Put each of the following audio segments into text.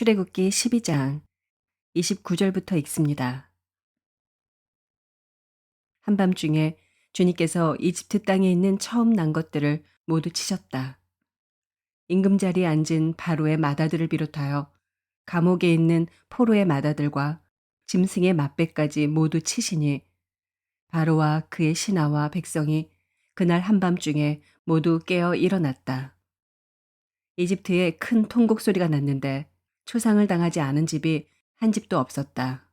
출애굽기 12장 29절부터 읽습니다. 한밤중에 주님께서 이집트 땅에 있는 처음 난 것들을 모두 치셨다. 임금자리에 앉은 바로의 맏아들을 비롯하여 감옥에 있는 포로의 맏아들과 짐승의 맏배까지 모두 치시니 바로와 그의 신하와 백성이 그날 한밤중에 모두 깨어 일어났다. 이집트에 큰 통곡 소리가 났는데 초상을 당하지 않은 집이 한 집도 없었다.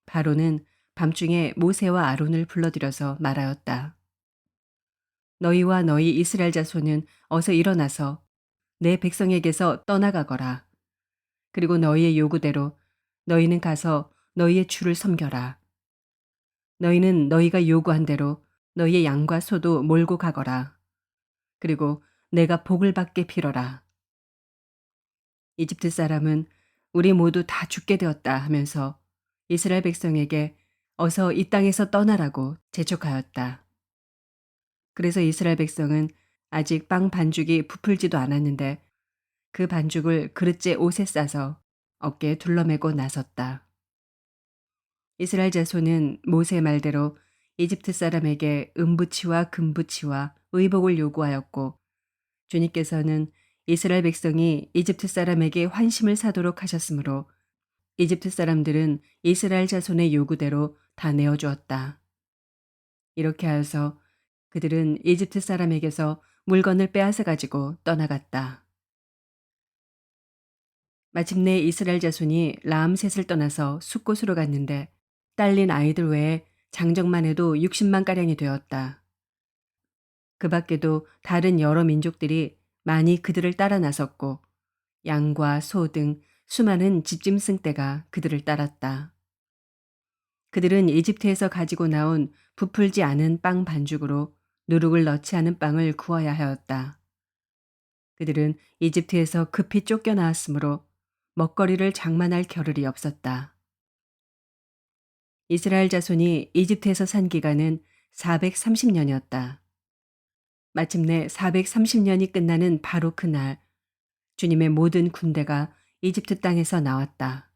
바로는 밤중에 모세와 아론을 불러들여서 말하였다. 너희와 너희 이스라엘 자손은 어서 일어나서 내 백성에게서 떠나가거라. 그리고 너희의 요구대로 너희는 가서 너희의 주를 섬겨라. 너희는 너희가 요구한 대로 너희의 양과 소도 몰고 가거라. 그리고 내가 복을 받게 빌어라. 이집트 사람은 우리 모두 다 죽게 되었다 하면서 이스라엘 백성에게 어서 이 땅에서 떠나라고 재촉하였다. 그래서 이스라엘 백성은 아직 빵 반죽이 부풀지도 않았는데 그 반죽을 그릇째 옷에 싸서 어깨에 둘러매고 나섰다. 이스라엘 자손은 모세 말대로 이집트 사람에게 은부치와 금부치와 의복을 요구하였고 주님께서는 이스라엘 백성이 이집트 사람에게 환심을 사도록 하셨으므로 이집트 사람들은 이스라엘 자손의 요구대로 다 내어주었다. 이렇게 하여서 그들은 이집트 사람에게서 물건을 빼앗아 가지고 떠나갔다. 마침내 이스라엘 자손이 라암셋을 떠나서 숫곳으로 갔는데 딸린 아이들 외에 장정만 해도 60만 가량이 되었다. 그 밖에도 다른 여러 민족들이 많이 그들을 따라 나섰고 양과 소 등 수많은 집짐승 떼가 그들을 따랐다. 그들은 이집트에서 가지고 나온 부풀지 않은 빵 반죽으로 누룩을 넣지 않은 빵을 구워야 하였다. 그들은 이집트에서 급히 쫓겨나왔으므로 먹거리를 장만할 겨를이 없었다. 이스라엘 자손이 이집트에서 산 기간은 430년이었다. 마침내 430년이 끝나는 바로 그날 주님의 모든 군대가 이집트 땅에서 나왔다.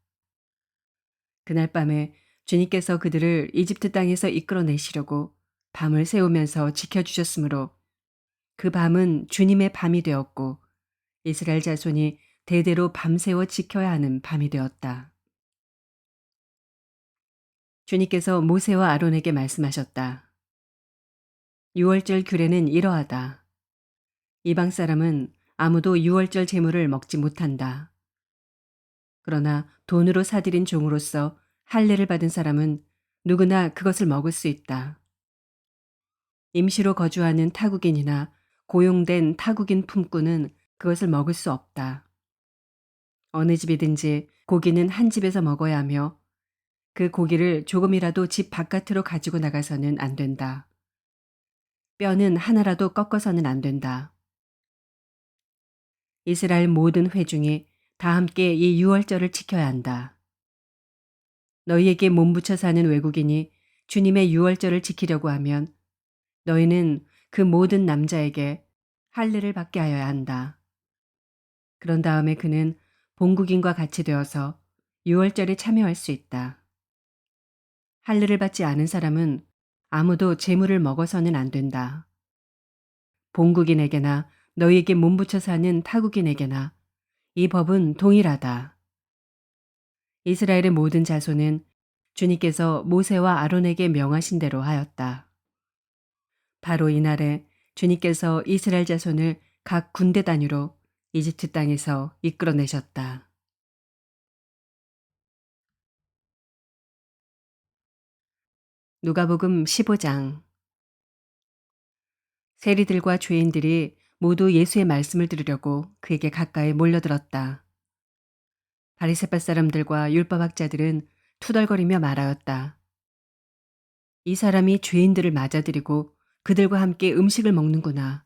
그날 밤에 주님께서 그들을 이집트 땅에서 이끌어내시려고 밤을 새우면서 지켜주셨으므로 그 밤은 주님의 밤이 되었고 이스라엘 자손이 대대로 밤새워 지켜야 하는 밤이 되었다. 주님께서 모세와 아론에게 말씀하셨다. 유월절 규례는 이러하다. 이방 사람은 아무도 유월절 제물을 먹지 못한다. 그러나 돈으로 사들인 종으로서 할례를 받은 사람은 누구나 그것을 먹을 수 있다. 임시로 거주하는 타국인이나 고용된 타국인 품꾼은 그것을 먹을 수 없다. 어느 집이든지 고기는 한 집에서 먹어야 하며 그 고기를 조금이라도 집 바깥으로 가지고 나가서는 안 된다. 뼈는 하나라도 꺾어서는 안 된다. 이스라엘 모든 회중이 다 함께 이 유월절을 지켜야 한다. 너희에게 몸붙여 사는 외국인이 주님의 유월절을 지키려고 하면 너희는 그 모든 남자에게 할례를 받게 하여야 한다. 그런 다음에 그는 본국인과 같이 되어서 유월절에 참여할 수 있다. 할례를 받지 않은 사람은 아무도 제물을 먹어서는 안 된다. 본국인에게나 너희에게 몸붙여 사는 타국인에게나 이 법은 동일하다. 이스라엘의 모든 자손은 주님께서 모세와 아론에게 명하신 대로 하였다. 바로 이날에 주님께서 이스라엘 자손을 각 군대 단위로 이집트 땅에서 이끌어내셨다. 누가복음 15장. 세리들과 죄인들이 모두 예수의 말씀을 들으려고 그에게 가까이 몰려들었다. 바리새파 사람들과 율법학자들은 투덜거리며 말하였다. 이 사람이 죄인들을 맞아들이고 그들과 함께 음식을 먹는구나.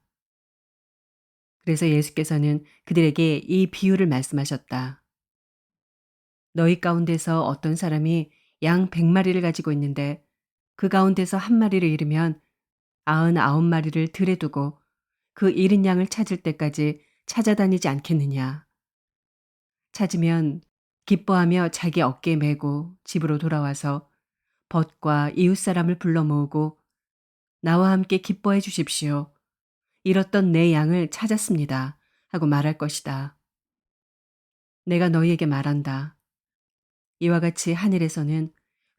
그래서 예수께서는 그들에게 이 비유를 말씀하셨다. 너희 가운데서 어떤 사람이 양 100마리를 가지고 있는데 그 가운데서 한 마리를 잃으면 99마리를 들에 두고 그 잃은 양을 찾을 때까지 찾아다니지 않겠느냐. 찾으면 기뻐하며 자기 어깨에 메고 집으로 돌아와서 벗과 이웃 사람을 불러 모으고 나와 함께 기뻐해 주십시오. 잃었던 내 양을 찾았습니다. 하고 말할 것이다. 내가 너희에게 말한다. 이와 같이 하늘에서는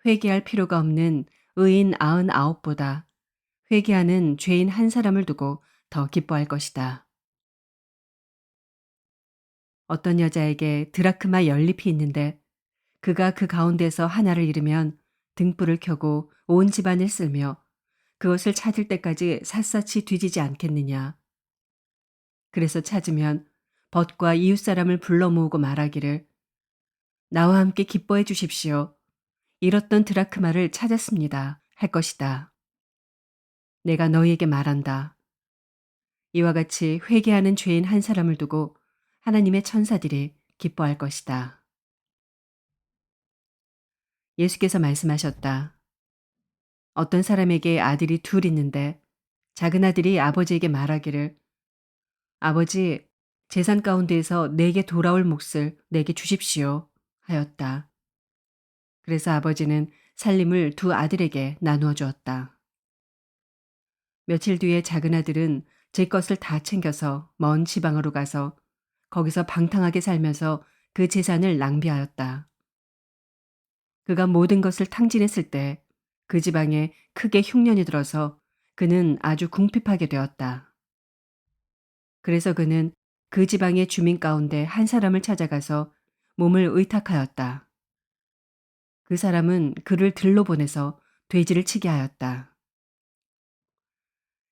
회개할 필요가 없는 의인 99보다 회개하는 죄인 한 사람을 두고 더 기뻐할 것이다. 어떤 여자에게 드라크마 연잎이 있는데 그가 그 가운데서 하나를 잃으면 등불을 켜고 온 집안을 쓸며 그것을 찾을 때까지 샅샅이 뒤지지 않겠느냐. 그래서 찾으면 벗과 이웃 사람을 불러 모으고 말하기를 나와 함께 기뻐해 주십시오. 잃었던 드라크마를 찾았습니다. 할 것이다. 내가 너희에게 말한다. 이와 같이 회개하는 죄인 한 사람을 두고 하나님의 천사들이 기뻐할 것이다. 예수께서 말씀하셨다. 어떤 사람에게 아들이 둘 있는데 작은 아들이 아버지에게 말하기를 아버지, 재산 가운데에서 내게 돌아올 몫을 내게 주십시오. 하였다. 그래서 아버지는 살림을 두 아들에게 나누어 주었다. 며칠 뒤에 작은 아들은 제 것을 다 챙겨서 먼 지방으로 가서 거기서 방탕하게 살면서 그 재산을 낭비하였다. 그가 모든 것을 탕진했을 때 그 지방에 크게 흉년이 들어서 그는 아주 궁핍하게 되었다. 그래서 그는 그 지방의 주민 가운데 한 사람을 찾아가서 몸을 의탁하였다. 그 사람은 그를 들로 보내서 돼지를 치게 하였다.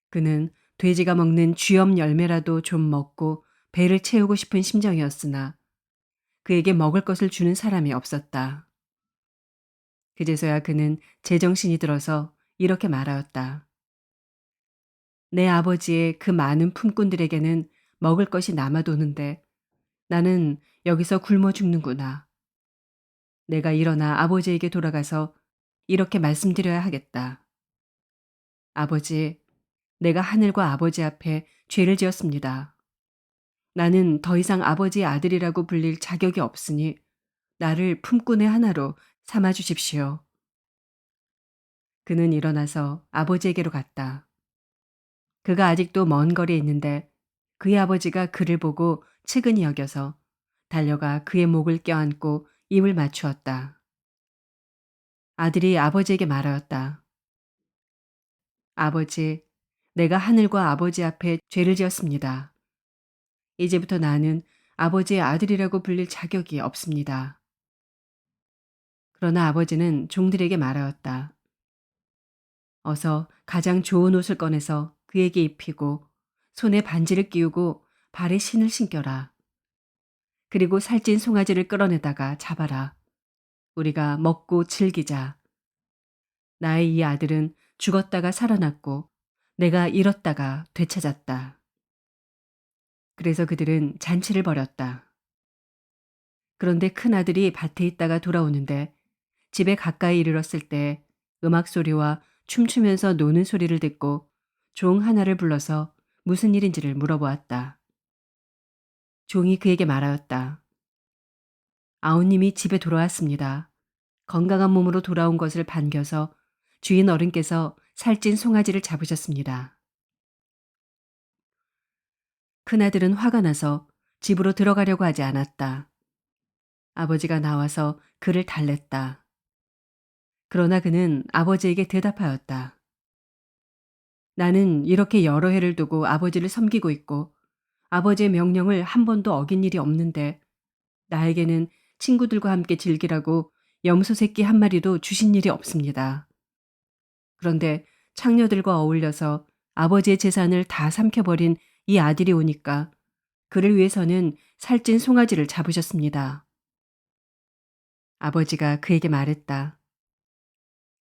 그는 돼지가 먹는 쥐엄 열매라도 좀 먹고 배를 채우고 싶은 심정이었으나 그에게 먹을 것을 주는 사람이 없었다. 그제서야 그는 제정신이 들어서 이렇게 말하였다. 내 아버지의 그 많은 품꾼들에게는 먹을 것이 남아도는데 나는 여기서 굶어 죽는구나. 내가 일어나 아버지에게 돌아가서 이렇게 말씀드려야 하겠다. 아버지, 내가 하늘과 아버지 앞에 죄를 지었습니다. 나는 더 이상 아버지의 아들이라고 불릴 자격이 없으니 나를 품꾼의 하나로 삼아 주십시오. 그는 일어나서 아버지에게로 갔다. 그가 아직도 먼 거리에 있는데 그의 아버지가 그를 보고 측은히 여겨서 달려가 그의 목을 껴안고 입을 맞추었다. 아들이 아버지에게 말하였다. 아버지, 내가 하늘과 아버지 앞에 죄를 지었습니다. 이제부터 나는 아버지의 아들이라고 불릴 자격이 없습니다. 그러나 아버지는 종들에게 말하였다. 어서 가장 좋은 옷을 꺼내서 그에게 입히고 손에 반지를 끼우고 발에 신을 신겨라. 그리고 살찐 송아지를 끌어내다가 잡아라. 우리가 먹고 즐기자. 나의 이 아들은 죽었다가 살아났고 내가 잃었다가 되찾았다. 그래서 그들은 잔치를 벌였다. 그런데 큰아들이 밭에 있다가 돌아오는데 집에 가까이 이르렀을 때 음악 소리와 춤추면서 노는 소리를 듣고 종 하나를 불러서 무슨 일인지를 물어보았다. 종이 그에게 말하였다. 아우님이 집에 돌아왔습니다. 건강한 몸으로 돌아온 것을 반겨서 주인 어른께서 살찐 송아지를 잡으셨습니다. 큰아들은 화가 나서 집으로 들어가려고 하지 않았다. 아버지가 나와서 그를 달랬다. 그러나 그는 아버지에게 대답하였다. 나는 이렇게 여러 해를 두고 아버지를 섬기고 있고 아버지의 명령을 한 번도 어긴 일이 없는데 나에게는 친구들과 함께 즐기라고 염소 새끼 한 마리도 주신 일이 없습니다. 그런데 창녀들과 어울려서 아버지의 재산을 다 삼켜버린 이 아들이 오니까 그를 위해서는 살찐 송아지를 잡으셨습니다. 아버지가 그에게 말했다.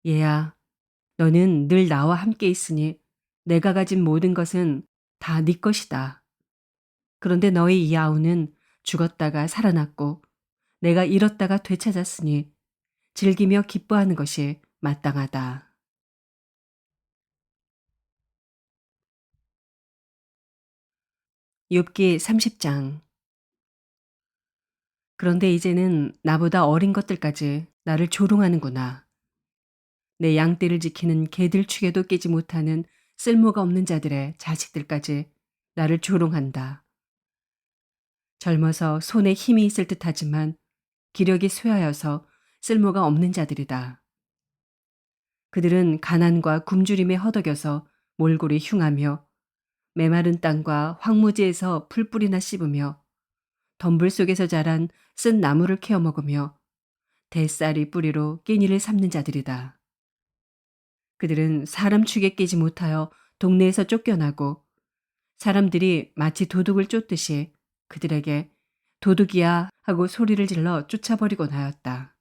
얘야, 너는 늘 나와 함께 있으니 내가 가진 모든 것은 다 네 것이다. 그런데 너희 이 아우는 죽었다가 살아났고 내가 잃었다가 되찾았으니 즐기며 기뻐하는 것이 마땅하다. 욥기 30장. 그런데 이제는 나보다 어린 것들까지 나를 조롱하는구나. 내 양떼를 지키는 개들 축에도 끼지 못하는 쓸모가 없는 자들의 자식들까지 나를 조롱한다. 젊어서 손에 힘이 있을 듯하지만 기력이 쇠하여서 쓸모가 없는 자들이다. 그들은 가난과 굶주림에 허덕여서 몰골이 흉하며 메마른 땅과 황무지에서 풀뿌리나 씹으며 덤불 속에서 자란 쓴 나무를 캐어 먹으며 대쌀이 뿌리로 끼니를 삼는 자들이다. 그들은 사람 축에 끼지 못하여 동네에서 쫓겨나고 사람들이 마치 도둑을 쫓듯이 그들에게 도둑이야 하고 소리를 질러 쫓아버리곤 하였다.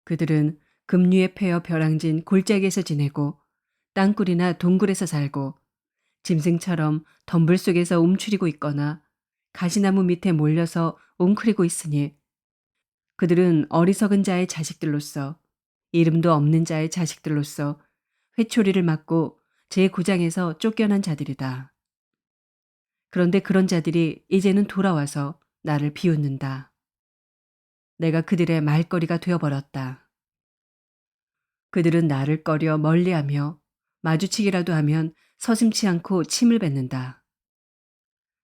그들은 급류에 패여 벼랑진 골짜기에서 지내고 땅굴이나 동굴에서 살고 짐승처럼 덤불 속에서 움츠리고 있거나 가시나무 밑에 몰려서 웅크리고 있으니 그들은 어리석은 자의 자식들로서 이름도 없는 자의 자식들로서 회초리를 맞고 제 고장에서 쫓겨난 자들이다. 그런데 그런 자들이 이제는 돌아와서 나를 비웃는다. 내가 그들의 말거리가 되어버렸다. 그들은 나를 꺼려 멀리하며 마주치기라도 하면 서슴지 않고 침을 뱉는다.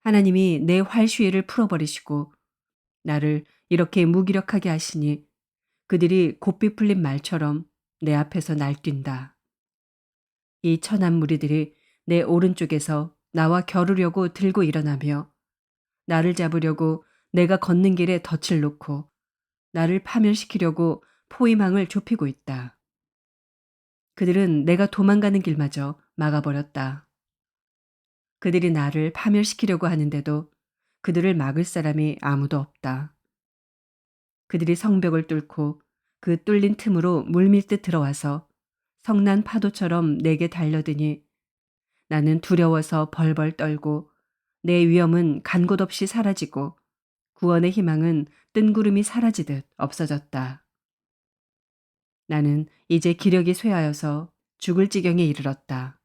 하나님이 내 활시위를 풀어버리시고 나를 이렇게 무기력하게 하시니 그들이 곱비 풀린 말처럼 내 앞에서 날뛴다. 이 천한 무리들이 내 오른쪽에서 나와 겨루려고 들고 일어나며 나를 잡으려고 내가 걷는 길에 덫을 놓고 나를 파멸시키려고 포위망을 좁히고 있다. 그들은 내가 도망가는 길마저 막아버렸다. 그들이 나를 파멸시키려고 하는데도 그들을 막을 사람이 아무도 없다. 그들이 성벽을 뚫고 그 뚫린 틈으로 물밀듯 들어와서 성난 파도처럼 내게 달려드니 나는 두려워서 벌벌 떨고 내 위험은 간 곳 없이 사라지고 구원의 희망은 뜬구름이 사라지듯 없어졌다. 나는 이제 기력이 쇠하여서 죽을 지경에 이르렀다.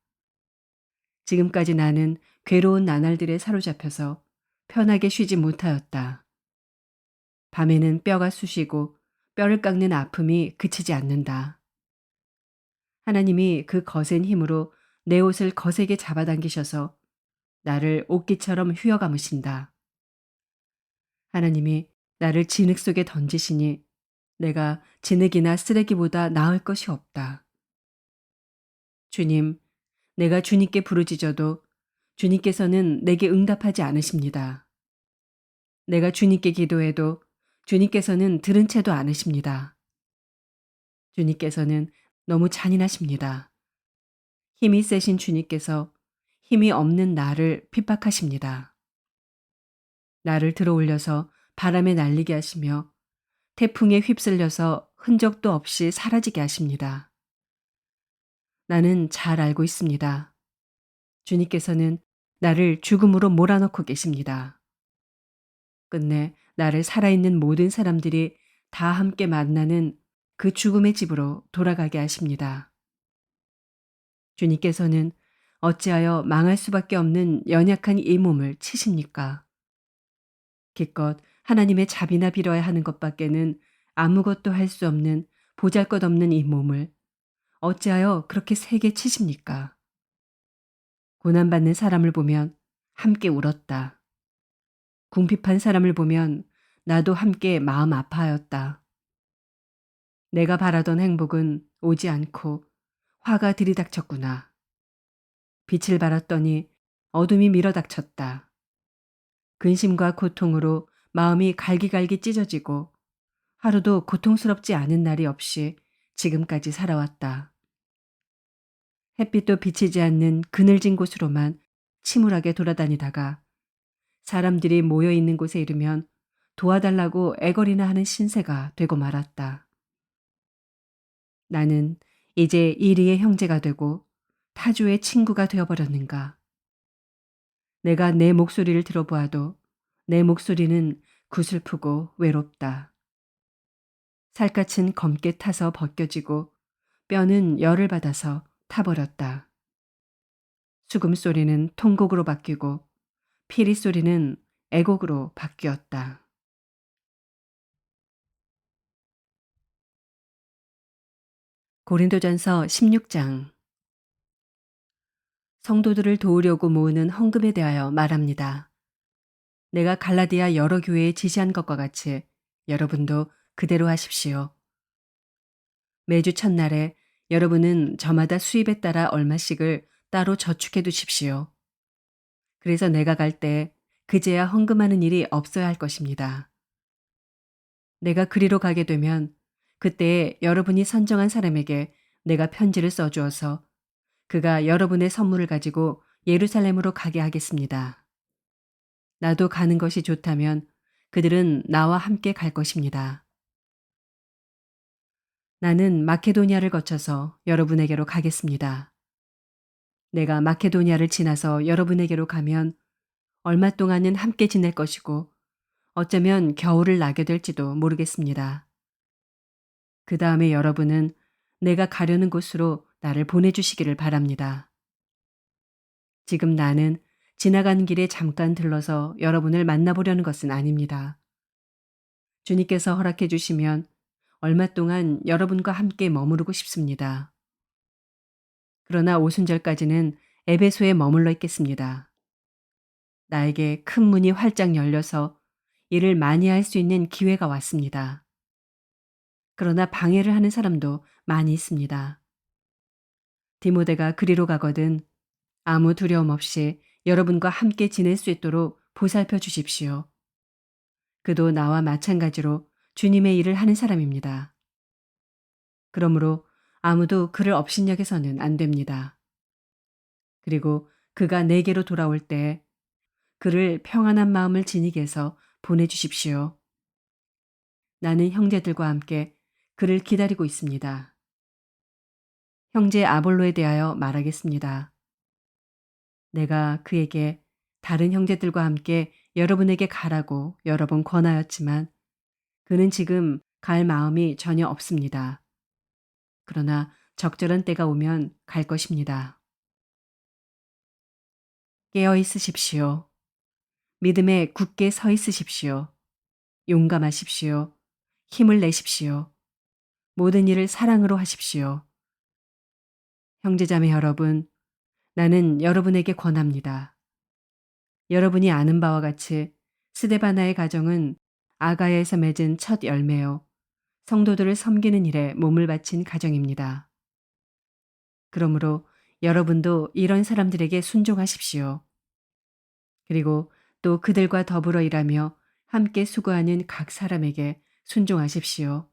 지금까지 나는 괴로운 나날들에 사로잡혀서 편하게 쉬지 못하였다. 밤에는 뼈가 쑤시고 뼈를 깎는 아픔이 그치지 않는다. 하나님이 그 거센 힘으로 내 옷을 거세게 잡아당기셔서 나를 옷깃처럼 휘어감으신다. 하나님이 나를 진흙 속에 던지시니 내가 진흙이나 쓰레기보다 나을 것이 없다. 주님, 내가 주님께 부르짖어도 주님께서는 내게 응답하지 않으십니다. 내가 주님께 기도해도 주님께서는 들은 채도 않으십니다. 주님께서는 너무 잔인하십니다. 힘이 세신 주님께서 힘이 없는 나를 핍박하십니다. 나를 들어올려서 바람에 날리게 하시며 태풍에 휩쓸려서 흔적도 없이 사라지게 하십니다. 나는 잘 알고 있습니다. 주님께서는 나를 죽음으로 몰아넣고 계십니다. 끝내 나를 살아있는 모든 사람들이 다 함께 만나는 그 죽음의 집으로 돌아가게 하십니다. 주님께서는 어찌하여 망할 수밖에 없는 연약한 이 몸을 치십니까? 기껏 하나님의 자비나 빌어야 하는 것밖에는 아무것도 할 수 없는 보잘것없는 이 몸을 어찌하여 그렇게 세게 치십니까? 고난받는 사람을 보면 함께 울었다. 궁핍한 사람을 보면 나도 함께 마음 아파하였다. 내가 바라던 행복은 오지 않고 화가 들이닥쳤구나. 빛을 발았더니 어둠이 밀어닥쳤다. 근심과 고통으로 마음이 갈기갈기 찢어지고 하루도 고통스럽지 않은 날이 없이 지금까지 살아왔다. 햇빛도 비치지 않는 그늘진 곳으로만 침울하게 돌아다니다가 사람들이 모여 있는 곳에 이르면 도와달라고 애걸이나 하는 신세가 되고 말았다. 나는 이제 이리의 형제가 되고 타주의 친구가 되어버렸는가. 내가 내 목소리를 들어보아도 내 목소리는 구슬프고 외롭다. 살갗은 검게 타서 벗겨지고 뼈는 열을 받아서 타버렸다. 수금 소리는 통곡으로 바뀌고 피리 소리는 애곡으로 바뀌었다. 고린도전서 16장. 성도들을 도우려고 모으는 헌금에 대하여 말합니다. 내가 갈라디아 여러 교회에 지시한 것과 같이 여러분도 그대로 하십시오. 매주 첫날에 여러분은 저마다 수입에 따라 얼마씩을 따로 저축해 두십시오. 그래서 내가 갈 때 그제야 헌금하는 일이 없어야 할 것입니다. 내가 그리로 가게 되면 그때 여러분이 선정한 사람에게 내가 편지를 써주어서 그가 여러분의 선물을 가지고 예루살렘으로 가게 하겠습니다. 나도 가는 것이 좋다면 그들은 나와 함께 갈 것입니다. 나는 마케도니아를 거쳐서 여러분에게로 가겠습니다. 내가 마케도니아를 지나서 여러분에게로 가면 얼마 동안은 함께 지낼 것이고 어쩌면 겨울을 나게 될지도 모르겠습니다. 그 다음에 여러분은 내가 가려는 곳으로 나를 보내주시기를 바랍니다. 지금 나는 지나가는 길에 잠깐 들러서 여러분을 만나보려는 것은 아닙니다. 주님께서 허락해 주시면 얼마 동안 여러분과 함께 머무르고 싶습니다. 그러나 오순절까지는 에베소에 머물러 있겠습니다. 나에게 큰 문이 활짝 열려서 일을 많이 할 수 있는 기회가 왔습니다. 그러나 방해를 하는 사람도 많이 있습니다. 디모데가 그리로 가거든 아무 두려움 없이 여러분과 함께 지낼 수 있도록 보살펴 주십시오. 그도 나와 마찬가지로 주님의 일을 하는 사람입니다. 그러므로 아무도 그를 업신여겨서는 안 됩니다. 그리고 그가 내게로 돌아올 때 그를 평안한 마음을 지니게 해서 보내주십시오. 나는 형제들과 함께 그를 기다리고 있습니다. 형제 아볼로에 대하여 말하겠습니다. 내가 그에게 다른 형제들과 함께 여러분에게 가라고 여러 번 권하였지만 그는 지금 갈 마음이 전혀 없습니다. 그러나 적절한 때가 오면 갈 것입니다. 깨어 있으십시오. 믿음에 굳게 서 있으십시오. 용감하십시오. 힘을 내십시오. 모든 일을 사랑으로 하십시오. 형제자매 여러분, 나는 여러분에게 권합니다. 여러분이 아는 바와 같이 스데바나의 가정은 아가야에서 맺은 첫 열매요. 성도들을 섬기는 일에 몸을 바친 가정입니다. 그러므로 여러분도 이런 사람들에게 순종하십시오. 그리고 또 그들과 더불어 일하며 함께 수고하는 각 사람에게 순종하십시오.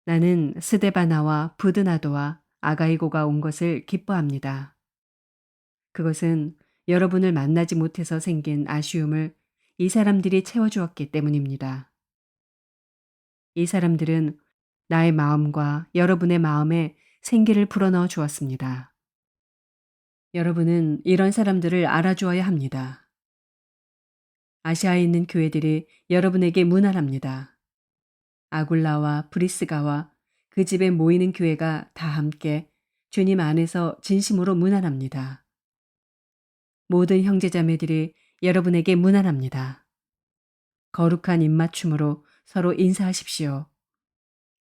나는 스데바나와 부드나도와 아가이고가 온 것을 기뻐합니다. 그것은 여러분을 만나지 못해서 생긴 아쉬움을 이 사람들이 채워주었기 때문입니다. 이 사람들은 나의 마음과 여러분의 마음에 생기를 불어넣어 주었습니다. 여러분은 이런 사람들을 알아주어야 합니다. 아시아에 있는 교회들이 여러분에게 문안합니다. 아굴라와 브리스가와 그 집에 모이는 교회가 다 함께 주님 안에서 진심으로 문안합니다. 모든 형제자매들이 여러분에게 문안합니다. 거룩한 입맞춤으로 서로 인사하십시오.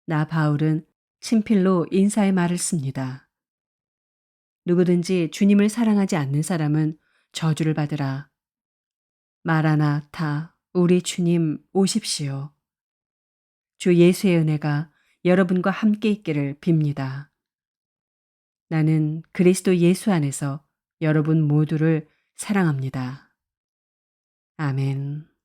나 바울은 친필로 인사의 말을 씁니다. 누구든지 주님을 사랑하지 않는 사람은 저주를 받으라. 마라나타, 우리 주님 오십시오. 주 예수의 은혜가 여러분과 함께 있기를 빕니다. 나는 그리스도 예수 안에서 여러분 모두를 사랑합니다. 아멘.